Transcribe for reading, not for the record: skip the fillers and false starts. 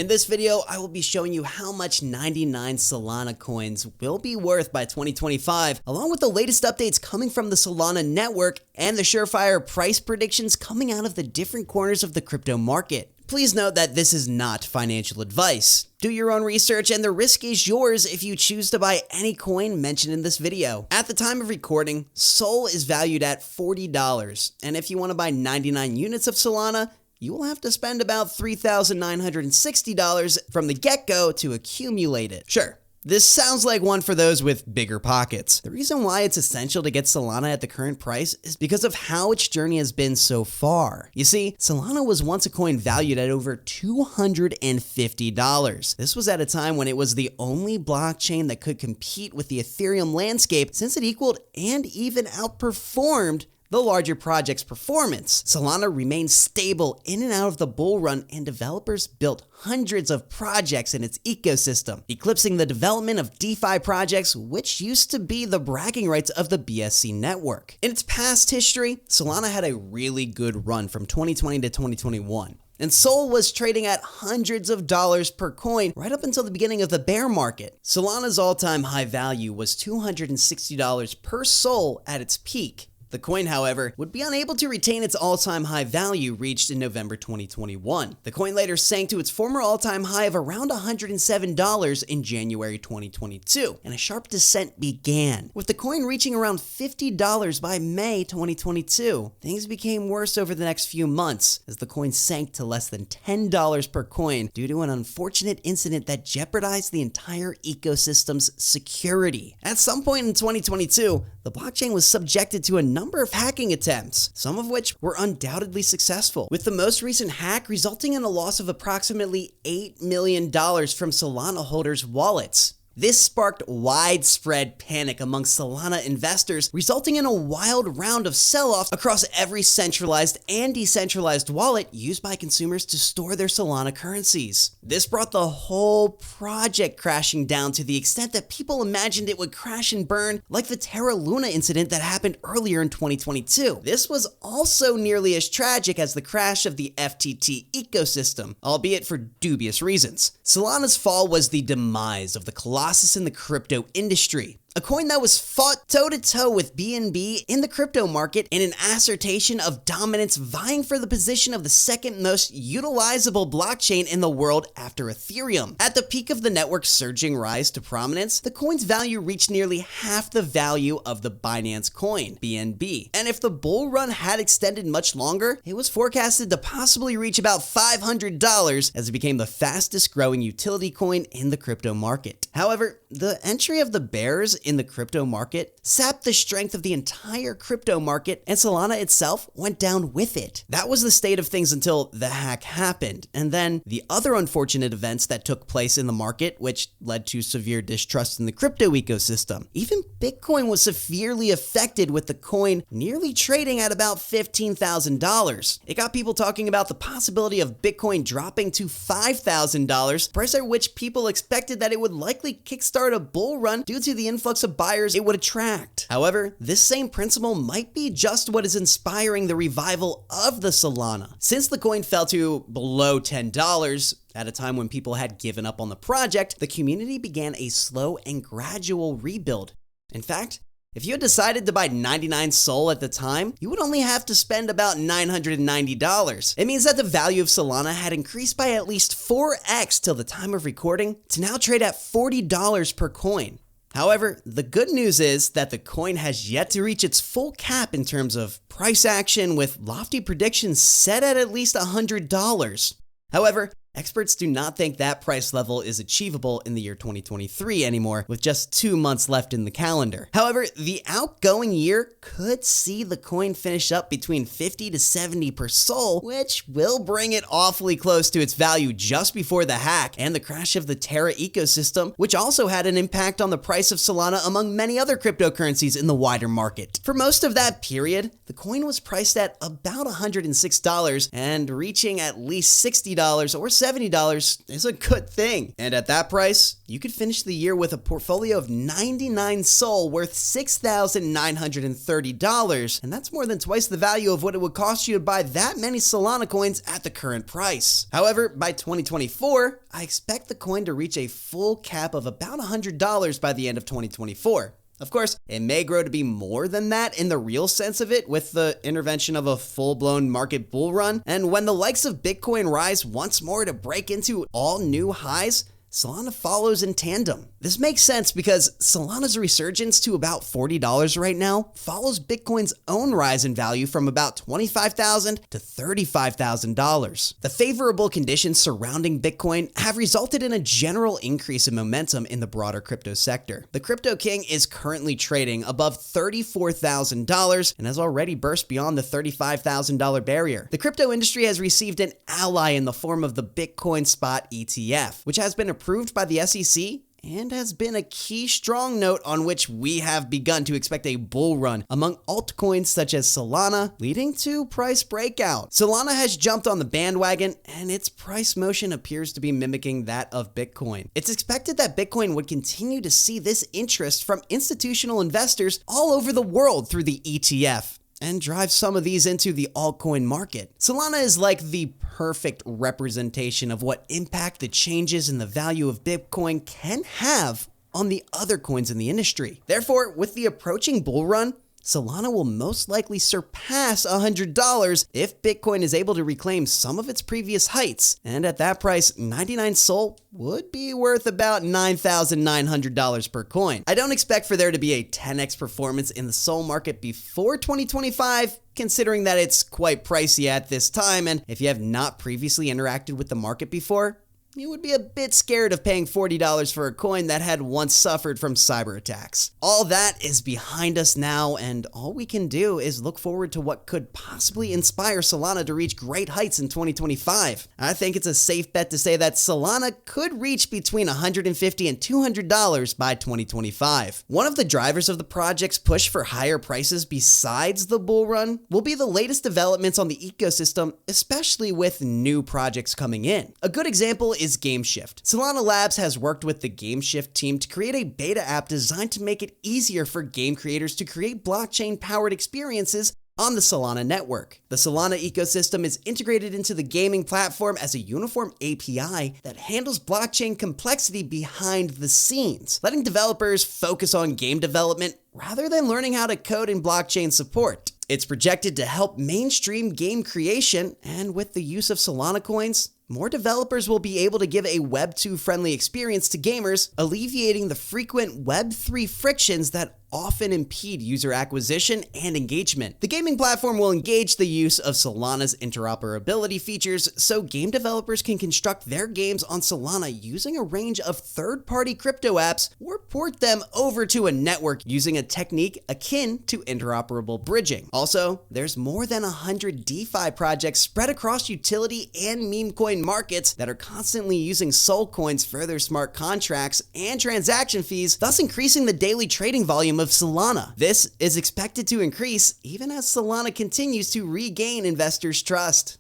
In this video, I will be showing you how much 99 Solana coins will be worth by 2025, along with the latest updates coming from the Solana network and the surefire price predictions coming out of the different corners of the crypto market. Please note that this is not financial advice. Do your own research and the risk is yours if you choose to buy any coin mentioned in this video. At the time of recording, Sol is valued at $40, and if you want to buy 99 units of Solana, you will have to spend about $3,960 from the get-go to accumulate it. Sure, this sounds like one for those with bigger pockets. The reason why it's essential to get Solana at the current price is because of how its journey has been so far. You see, Solana was once a coin valued at over $250. This was at a time when it was the only blockchain that could compete with the Ethereum landscape, since it equaled and even outperformed the larger project's performance. Solana remained stable in and out of the bull run, and developers built hundreds of projects in its ecosystem, eclipsing the development of DeFi projects, which used to be the bragging rights of the BSC network. In its past history, Solana had a really good run from 2020 to 2021. And Sol was trading at hundreds of dollars per coin right up until the beginning of the bear market. Solana's all-time high value was $260 per Sol at its peak. The coin, however, would be unable to retain its all-time high value reached in November 2021. The coin later sank to its former all-time high of around $107 in January 2022, and a sharp descent began, with the coin reaching around $50 by May 2022. Things became worse over the next few months, as the coin sank to less than $10 per coin due to an unfortunate incident that jeopardized the entire ecosystem's security. At some point in 2022, the blockchain was subjected to a number of hacking attempts, some of which were undoubtedly successful, with the most recent hack resulting in a loss of approximately $8 million from Solana holders' wallets. This sparked widespread panic among Solana investors, resulting in a wild round of sell-offs across every centralized and decentralized wallet used by consumers to store their Solana currencies. This brought the whole project crashing down to the extent that people imagined it would crash and burn like the Terra Luna incident that happened earlier in 2022. This was also nearly as tragic as the crash of the FTT ecosystem, albeit for dubious reasons. Solana's fall was the demise of the colossus in the crypto industry. A coin that was fought toe-to-toe with BNB in the crypto market in an assertion of dominance, vying for the position of the second most utilizable blockchain in the world after Ethereum. At the peak of the network's surging rise to prominence, the coin's value reached nearly half the value of the Binance coin, BNB. And if the bull run had extended much longer, it was forecasted to possibly reach about $500 as it became the fastest growing utility coin in the crypto market. However, the entry of the bears in the crypto market sapped the strength of the entire crypto market, and Solana itself went down with it. That was the state of things until the hack happened, and then the other unfortunate events that took place in the market, which led to severe distrust in the crypto ecosystem. Even Bitcoin was severely affected, with the coin nearly trading at about $15,000. It got people talking about the possibility of Bitcoin dropping to $5,000, price at which people expected that it would likely kickstart a bull run due to the influx of buyers it would attract. However, this same principle might be just what is inspiring the revival of the Solana. Since the coin fell to below $10, at a time when people had given up on the project, the community began a slow and gradual rebuild. In fact, if you had decided to buy 99 Sol at the time, you would only have to spend about $990. It means that the value of Solana had increased by at least 4x till the time of recording to now trade at $40 per coin. However, the good news is that the coin has yet to reach its full cap in terms of price action, with lofty predictions set at least $100. However, experts do not think that price level is achievable in the year 2023 anymore, with just 2 months left in the calendar. However, the outgoing year could see the coin finish up between 50 to 70 per Sol, which will bring it awfully close to its value just before the hack and the crash of the Terra ecosystem, which also had an impact on the price of Solana among many other cryptocurrencies in the wider market. For most of that period, the coin was priced at about $106 and reaching at least $60 or $70 is a good thing. And at that price, you could finish the year with a portfolio of 99 SOL worth $6,930, and that's more than twice the value of what it would cost you to buy that many Solana coins at the current price. However, by 2024, I expect the coin to reach a full cap of about $100 by the end of 2024. Of course, it may grow to be more than that in the real sense of it with the intervention of a full-blown market bull run, and when the likes of Bitcoin rise once more to break into all new highs, Solana follows in tandem. This makes sense because Solana's resurgence to about $40 right now follows Bitcoin's own rise in value from about $25,000 to $35,000. The favorable conditions surrounding Bitcoin have resulted in a general increase in momentum in the broader crypto sector. The Crypto King is currently trading above $34,000 and has already burst beyond the $35,000 barrier. The crypto industry has received an ally in the form of the Bitcoin Spot ETF, which has been approved by the SEC and has been a key strong note on which we have begun to expect a bull run among altcoins such as Solana, leading to price breakout. Solana has jumped on the bandwagon and its price motion appears to be mimicking that of Bitcoin. It's expected that Bitcoin would continue to see this interest from institutional investors all over the world through the ETF and drive some of these into the altcoin market. Solana is like the perfect representation of what impact the changes in the value of Bitcoin can have on the other coins in the industry. Therefore, with the approaching bull run, Solana will most likely surpass $100 if Bitcoin is able to reclaim some of its previous heights. And at that price, 99 SOL would be worth about $9,900 per coin. I don't expect for there to be a 10x performance in the SOL market before 2025, considering that it's quite pricey at this time, and if you have not previously interacted with the market before, you would be a bit scared of paying $40 for a coin that had once suffered from cyber attacks. All that is behind us now, and all we can do is look forward to what could possibly inspire Solana to reach great heights in 2025. I think it's a safe bet to say that Solana could reach between $150 and $200 by 2025. One of the drivers of the project's push for higher prices besides the bull run will be the latest developments on the ecosystem, especially with new projects coming in. A good example is GameShift. Solana Labs has worked with the GameShift team to create a beta app designed to make it easier for game creators to create blockchain-powered experiences on the Solana network. The Solana ecosystem is integrated into the gaming platform as a uniform API that handles blockchain complexity behind the scenes, letting developers focus on game development rather than learning how to code in blockchain support. It's projected to help mainstream game creation, and with the use of Solana coins, more developers will be able to give a Web2 friendly experience to gamers, alleviating the frequent Web3 frictions that often impede user acquisition and engagement. The gaming platform will engage the use of Solana's interoperability features so game developers can construct their games on Solana using a range of third-party crypto apps or port them over to a network using a technique akin to interoperable bridging. Also, there's more than 100 DeFi projects spread across utility and meme coin markets that are constantly using Sol coins for their smart contracts and transaction fees, thus increasing the daily trading volume of Solana. This is expected to increase even as Solana continues to regain investors' trust.